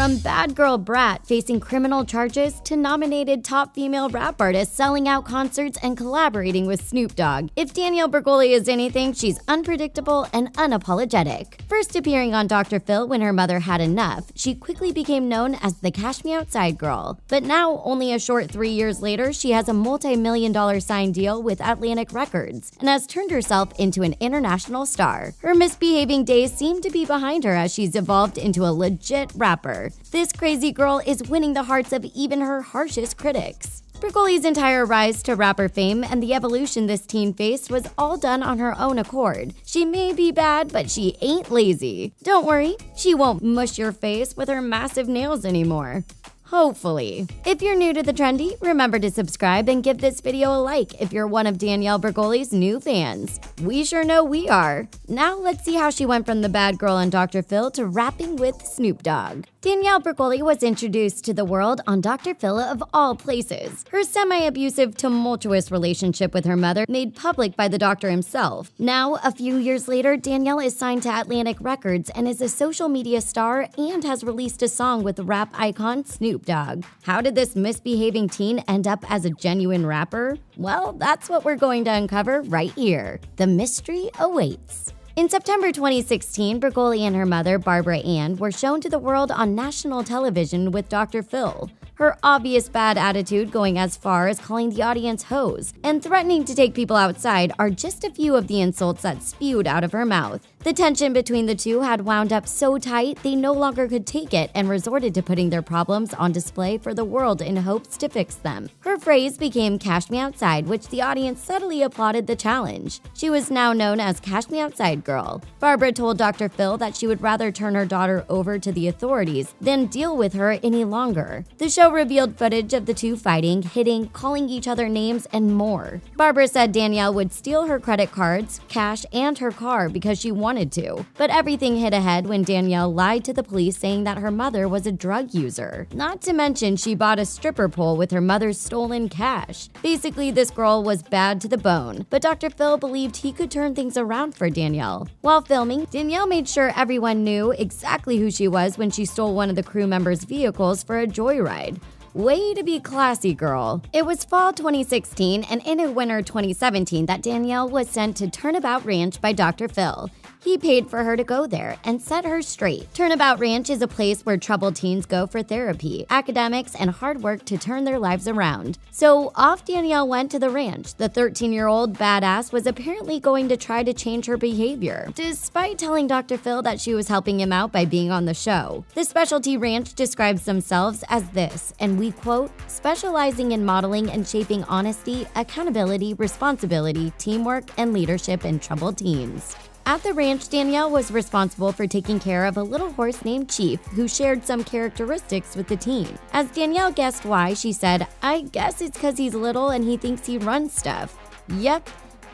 From bad girl brat facing criminal charges to nominated top female rap artist selling out concerts and collaborating with Snoop Dogg, if Danielle Bregoli is anything, she's unpredictable and unapologetic. First appearing on Dr. Phil when her mother had enough, she quickly became known as the Cash Me Outside girl. But now, only a short 3 years later, she has a multi-million-dollar signed deal with Atlantic Records and has turned herself into an international star. Her misbehaving days seem to be behind her as she's evolved into a legit rapper. This crazy girl is winning the hearts of even her harshest critics. Bregoli's entire rise to rapper fame and the evolution this teen faced was all done on her own accord. She may be bad, but she ain't lazy. Don't worry, she won't mush your face with her massive nails anymore. Hopefully. If you're new to the Trendy, remember to subscribe and give this video a like if you're one of Danielle Bregoli's new fans. We sure know we are. Now let's see how she went from the bad girl on Dr. Phil to rapping with Snoop Dogg. Danielle Bregoli was introduced to the world on Dr. Phil of all places. Her semi-abusive, tumultuous relationship with her mother made public by the doctor himself. Now, a few years later, Danielle is signed to Atlantic Records and is a social media star and has released a song with rap icon Snoop Dogg. How did this misbehaving teen end up as a genuine rapper? Well, that's what we're going to uncover right here. The mystery awaits. In September 2016, Bregoli and her mother, Barbara Ann, were shown to the world on national television with Dr. Phil. Her obvious bad attitude going as far as calling the audience hoes and threatening to take people outside are just a few of the insults that spewed out of her mouth. The tension between the two had wound up so tight they no longer could take it and resorted to putting their problems on display for the world in hopes to fix them. Her phrase became Cash Me Outside, which the audience subtly applauded the challenge. She was now known as Cash Me Outside Girl. Barbara told Dr. Phil that she would rather turn her daughter over to the authorities than deal with her any longer. The show revealed footage of the two fighting, hitting, calling each other names, and more. Barbara said Danielle would steal her credit cards, cash, and her car because she wanted to. But everything hit ahead when Danielle lied to the police saying that her mother was a drug user. Not to mention she bought a stripper pole with her mother's stolen cash. Basically, this girl was bad to the bone, but Dr. Phil believed he could turn things around for Danielle. While filming, Danielle made sure everyone knew exactly who she was when she stole one of the crew members' vehicles for a joyride. Way to be classy, girl. It was fall 2016 and into winter 2017 that Danielle was sent to Turnabout Ranch by Dr. Phil. He paid for her to go there and set her straight. Turnabout Ranch is a place where troubled teens go for therapy, academics, and hard work to turn their lives around. So off Danielle went to the ranch. The 13-year-old badass was apparently going to try to change her behavior, despite telling Dr. Phil that she was helping him out by being on the show. The specialty ranch describes themselves as this, and we quote, specializing in modeling and shaping honesty, accountability, responsibility, teamwork, and leadership in troubled teens. At the ranch, Danielle was responsible for taking care of a little horse named Chief, who shared some characteristics with the teen. As Danielle guessed why, she said, "I guess it's 'cause he's little and he thinks he runs stuff." Yep.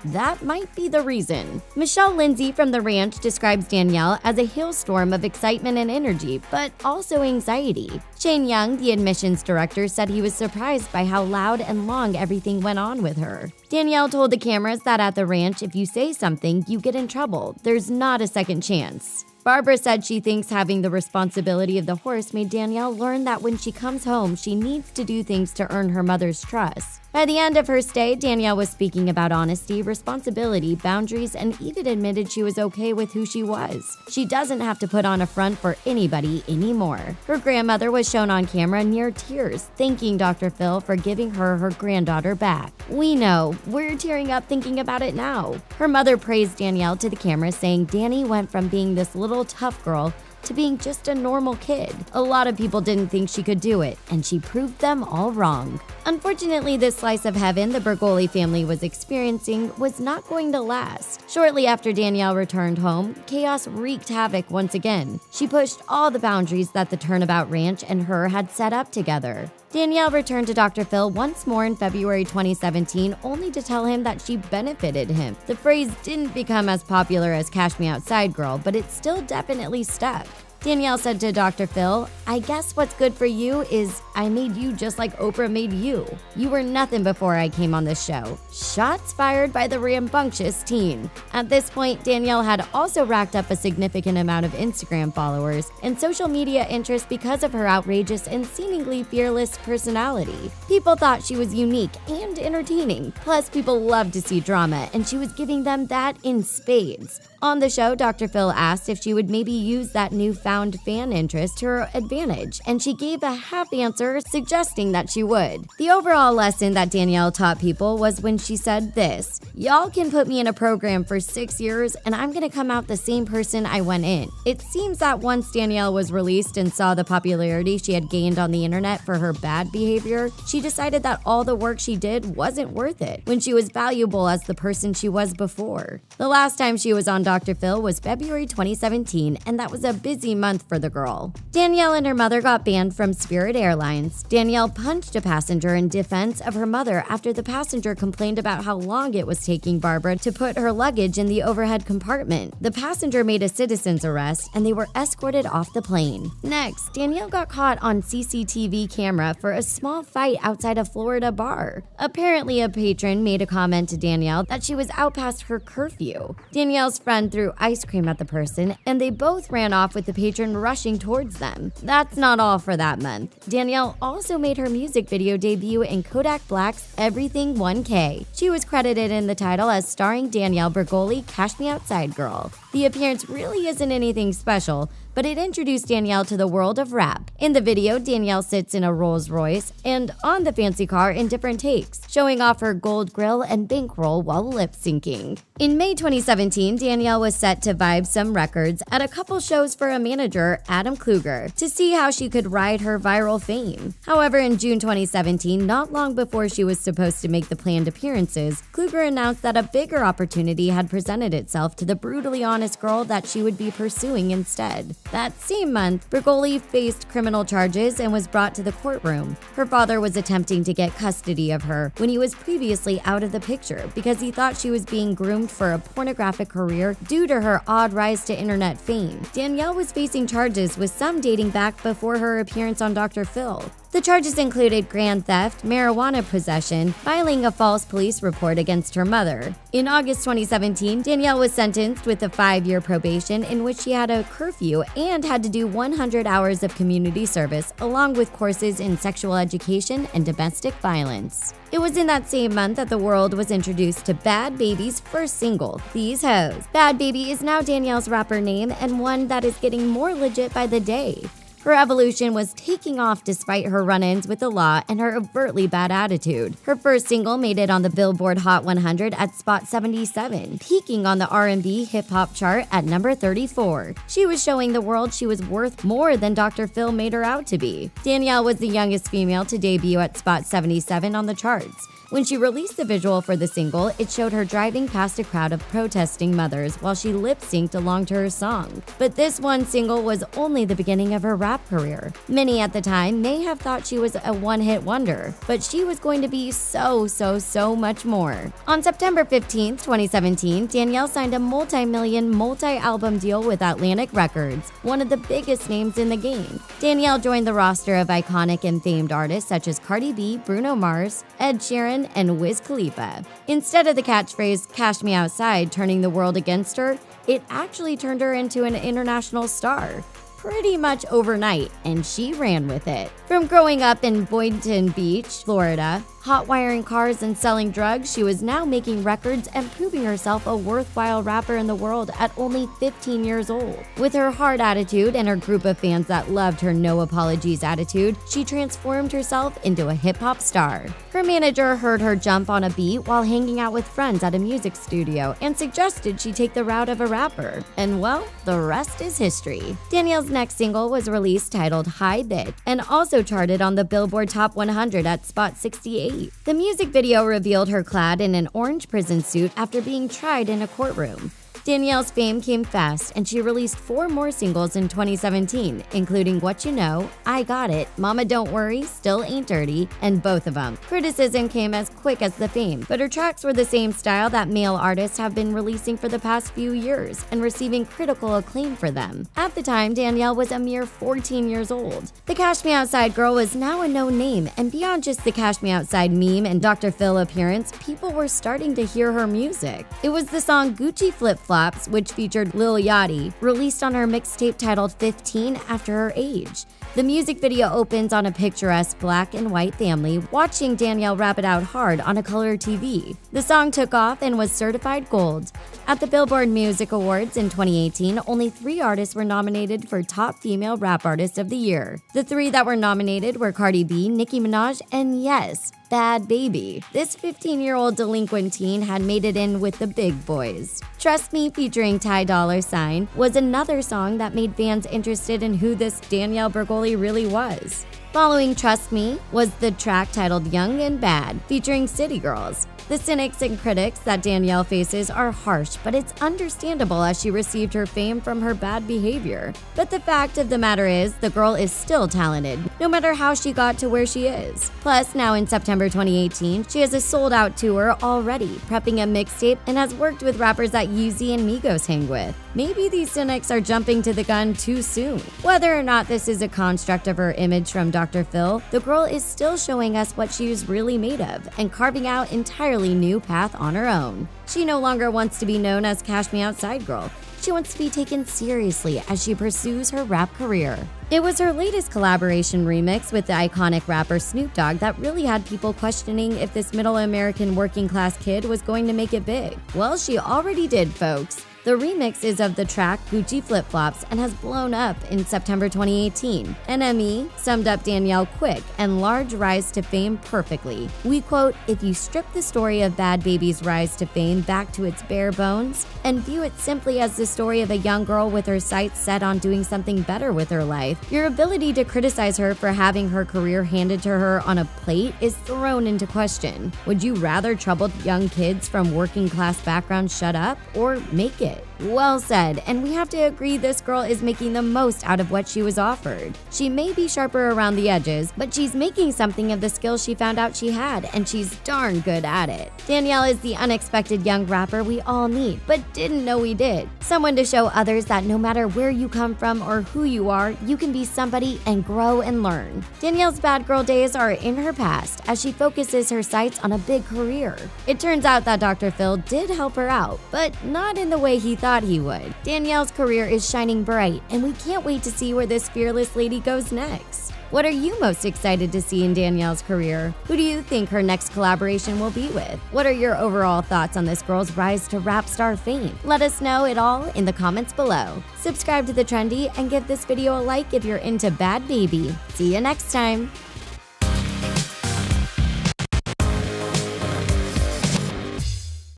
That might be the reason. Michelle Lindsay from the ranch describes Danielle as a hailstorm of excitement and energy, but also anxiety. Shane Young, the admissions director, said he was surprised by how loud and long everything went on with her. Danielle told the cameras that at the ranch, if you say something, you get in trouble. There's not a second chance. Barbara said she thinks having the responsibility of the horse made Danielle learn that when she comes home, she needs to do things to earn her mother's trust. By the end of her stay, Danielle was speaking about honesty, responsibility, boundaries, and even admitted she was okay with who she was. She doesn't have to put on a front for anybody anymore. Her grandmother was shown on camera near tears, thanking Dr. Phil for giving her granddaughter back. We know, we're tearing up thinking about it now. Her mother praised Danielle to the camera, saying Danny went from being this little tough girl to being just a normal kid. A lot of people didn't think she could do it, and she proved them all wrong. Unfortunately, this slice of heaven the Bregoli family was experiencing was not going to last. Shortly after Danielle returned home, chaos wreaked havoc once again. She pushed all the boundaries that the Turnabout Ranch and her had set up together. Danielle returned to Dr. Phil once more in February 2017, only to tell him that she benefited him. The phrase didn't become as popular as Cash Me Outside Girl, but it still definitely stuck. Danielle said to Dr. Phil, "I guess what's good for you is I made you just like Oprah made you. You were nothing before I came on this show." Shots fired by the rambunctious teen. At this point, Danielle had also racked up a significant amount of Instagram followers and social media interest because of her outrageous and seemingly fearless personality. People thought she was unique and entertaining. Plus, people loved to see drama, and she was giving them that in spades. On the show, Dr. Phil asked if she would maybe use that newfound fan interest to her advantage, and she gave a half answer suggesting that she would. The overall lesson that Danielle taught people was when she said this: "Y'all can put me in a program for 6 years, and I'm gonna come out the same person I went in." It seems that once Danielle was released and saw the popularity she had gained on the internet for her bad behavior, she decided that all the work she did wasn't worth it when she was valuable as the person she was before. The last time she was on Dr. Phil was February 2017, and that was a busy month for the girl. Danielle and her mother got banned from Spirit Airlines. Danielle punched a passenger in defense of her mother after the passenger complained about how long it was taking Barbara to put her luggage in the overhead compartment. The passenger made a citizen's arrest, and they were escorted off the plane. Next, Danielle got caught on CCTV camera for a small fight outside a Florida bar. Apparently, a patron made a comment to Danielle that she was out past her curfew. Danielle's friend threw ice cream at the person, and they both ran off with the patron rushing towards them. That's not all for that month. Danielle also made her music video debut in Kodak Black's Everything 1K. She was credited in the title as starring Danielle Bregoli, Cash Me Outside Girl. The appearance really isn't anything special, but it introduced Danielle to the world of rap. In the video, Danielle sits in a Rolls Royce and on the fancy car in different takes, showing off her gold grill and bankroll while lip-syncing. In May 2017, Danielle was set to vibe some records at a couple shows for a manager, Adam Kluger, to see how she could ride her viral fame. However, in June 2017, not long before she was supposed to make the planned appearances, Kluger announced that a bigger opportunity had presented itself to the brutally honest girl that she would be pursuing instead. That same month, Bregoli faced criminal charges and was brought to the courtroom. Her father was attempting to get custody of her when he was previously out of the picture because he thought she was being groomed for a pornographic career due to her odd rise to internet fame. Danielle was facing charges, with some dating back before her appearance on Dr. Phil. The charges included grand theft, marijuana possession, filing a false police report against her mother. In August 2017, Danielle was sentenced with a 5-year probation in which she had a curfew and had to do 100 hours of community service, along with courses in sexual education and domestic violence. It was in that same month that the world was introduced to Bhad Bhabie's first single, These Hoes. Bhad Bhabie is now Danielle's rapper name, and one that is getting more legit by the day. Her evolution was taking off despite her run-ins with the law and her overtly bad attitude. Her first single made it on the Billboard Hot 100 at spot 77, peaking on the R&B hip-hop chart at number 34. She was showing the world she was worth more than Dr. Phil made her out to be. Danielle was the youngest female to debut at spot 77 on the charts. When she released the visual for the single, it showed her driving past a crowd of protesting mothers while she lip-synced along to her song. But this one single was only the beginning of her rap career. Many at the time may have thought she was a one-hit wonder, but she was going to be so much more. On September 15, 2017, Danielle signed a multi-million, multi-album deal with Atlantic Records, one of the biggest names in the game. Danielle joined the roster of iconic and famed artists such as Cardi B, Bruno Mars, Ed Sheeran, and Wiz Khalifa. Instead of the catchphrase, "Cash Me Outside," turning the world against her, it actually turned her into an international star. Pretty much overnight, and she ran with it. From growing up in Boynton Beach, Florida, hot wiring cars and selling drugs, she was now making records and proving herself a worthwhile rapper in the world at only 15 years old. With her hard attitude and her group of fans that loved her no apologies attitude, she transformed herself into a hip-hop star. Her manager heard her jump on a beat while hanging out with friends at a music studio and suggested she take the route of a rapper. And well, the rest is history. Danielle's next single was released titled Hi Bich and also charted on the Billboard Top 100 at spot 68. The music video revealed her clad in an orange prison suit after being tried in a courtroom. Danielle's fame came fast, and she released 4 more singles in 2017, including What You Know, I Got It, Mama Don't Worry, Still Ain't Dirty, and both of them. Criticism came as quick as the fame, but her tracks were the same style that male artists have been releasing for the past few years and receiving critical acclaim for them. At the time, Danielle was a mere 14 years old. The Cash Me Outside girl was now a known name, and beyond just the Cash Me Outside meme and Dr. Phil appearance, people were starting to hear her music. It was the song Gucci Flip Flops, which featured Lil Yachty, released on her mixtape titled 15 After Her Age. The music video opens on a picturesque black and white family watching Danielle rap it out hard on a color TV. The song took off and was certified gold. At the Billboard Music Awards in 2018, only 3 artists were nominated for Top Female Rap Artist of the Year. The 3 that were nominated were Cardi B, Nicki Minaj, and yes, Bhad Bhabie. This 15-year-old delinquent teen had made it in with the big boys. Trust Me featuring Ty Dolla $ign was another song that made fans interested in who this Danielle Bregoli really was. Following Trust Me was the track titled Young and Bad featuring City Girls. The cynics and critics that Danielle faces are harsh, but it's understandable as she received her fame from her bad behavior. But the fact of the matter is, the girl is still talented, no matter how she got to where she is. Plus, now in September 2018, she has a sold-out tour already, prepping a mixtape, and has worked with rappers that Yeezy and Migos hang with. Maybe these cynics are jumping to the gun too soon. Whether or not this is a construct of her image from Dr. Phil, the girl is still showing us what she is really made of and carving out entirely new path on her own. She no longer wants to be known as Cash Me Outside Girl. She wants to be taken seriously as she pursues her rap career. It was her latest collaboration remix with the iconic rapper Snoop Dogg that really had people questioning if this middle American working class kid was going to make it big. Well, she already did, folks. The remix is of the track Gucci Flip Flops and has blown up in September 2018. NME summed up Danielle quick and large rise to fame perfectly. We quote, "If you strip the story of Bhad Bhabie's rise to fame back to its bare bones and view it simply as the story of a young girl with her sights set on doing something better with her life, your ability to criticize her for having her career handed to her on a plate is thrown into question. Would you rather troubled young kids from working class backgrounds shut up or make it?" Well said, and we have to agree this girl is making the most out of what she was offered. She may be sharper around the edges, but she's making something of the skills she found out she had, and she's darn good at it. Danielle is the unexpected young rapper we all need, but didn't know we did. Someone to show others that no matter where you come from or who you are, you can be somebody and grow and learn. Danielle's bad girl days are in her past as she focuses her sights on a big career. It turns out that Dr. Phil did help her out, but not in the way he thought he would. Danielle's career is shining bright, and we can't wait to see where this fearless lady goes next. What are you most excited to see in Danielle's career? Who do you think her next collaboration will be with? What are your overall thoughts on this girl's rise to rap star fame? Let us know it all in the comments below. Subscribe to the Trendy and give this video a like if you're into Bhad Bhabie. See you next time.